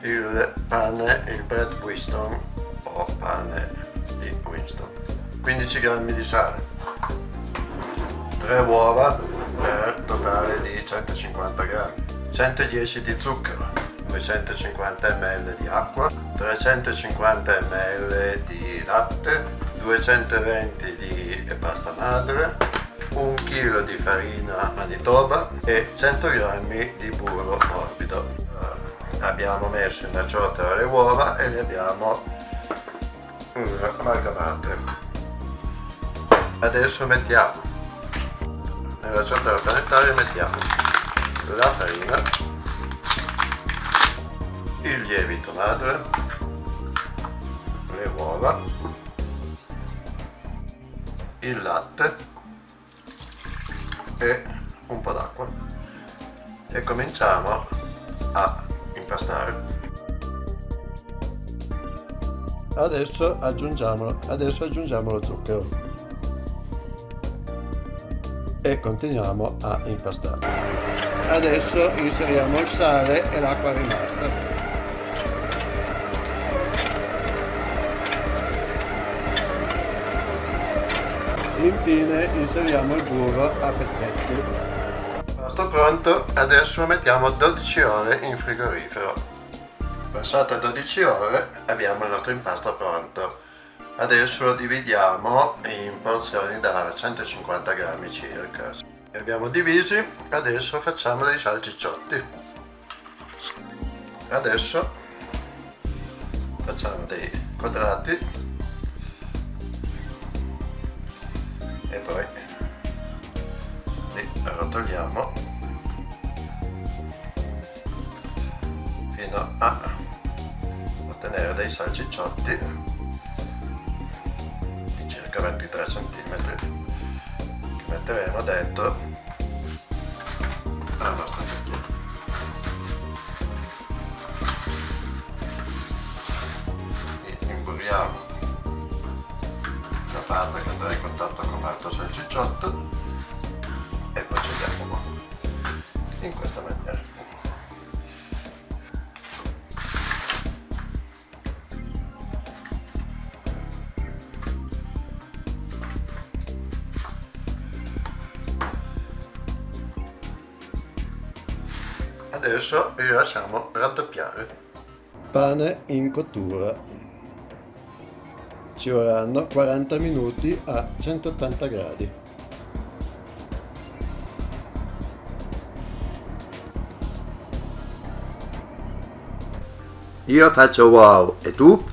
il pane, il bread Winston o pane di Winston. 15 grammi di sale, 3 uova per totale di 150 grammi, 110 di zucchero, 250 ml di acqua, 350 ml di latte, 220 di pasta madre, 1 kg di farina Manitoba e 100 g di burro morbido. Abbiamo messo in una ciotola le uova e le abbiamo amalgamate. Adesso mettiamo nella ciotola planetaria la farina, il lievito madre, le uova, il latte e un po' d'acqua e cominciamo a impastare. Adesso aggiungiamo lo zucchero e continuiamo a impastare. Adesso inseriamo il sale e l'acqua rimasta. Infine inseriamo il burro a pezzetti. Impasto pronto, adesso mettiamo 12 ore in frigorifero. Passate 12 ore abbiamo il nostro impasto pronto. Adesso lo dividiamo in porzioni da 150 grammi circa. Li abbiamo divisi, adesso facciamo dei salcicciotti. Adesso facciamo dei quadrati e poi li arrotoliamo fino a ottenere dei salcicciotti di circa 23 cm che metteremo dentro la nostra teglia. Imburriamo la parte che andrà in contatto con l'altro salcicciotto e procediamo in questa maniera. Adesso li lasciamo raddoppiare. Pane in cottura. Ci vorranno 40 minuti a 180 gradi. Io faccio wow, e tu?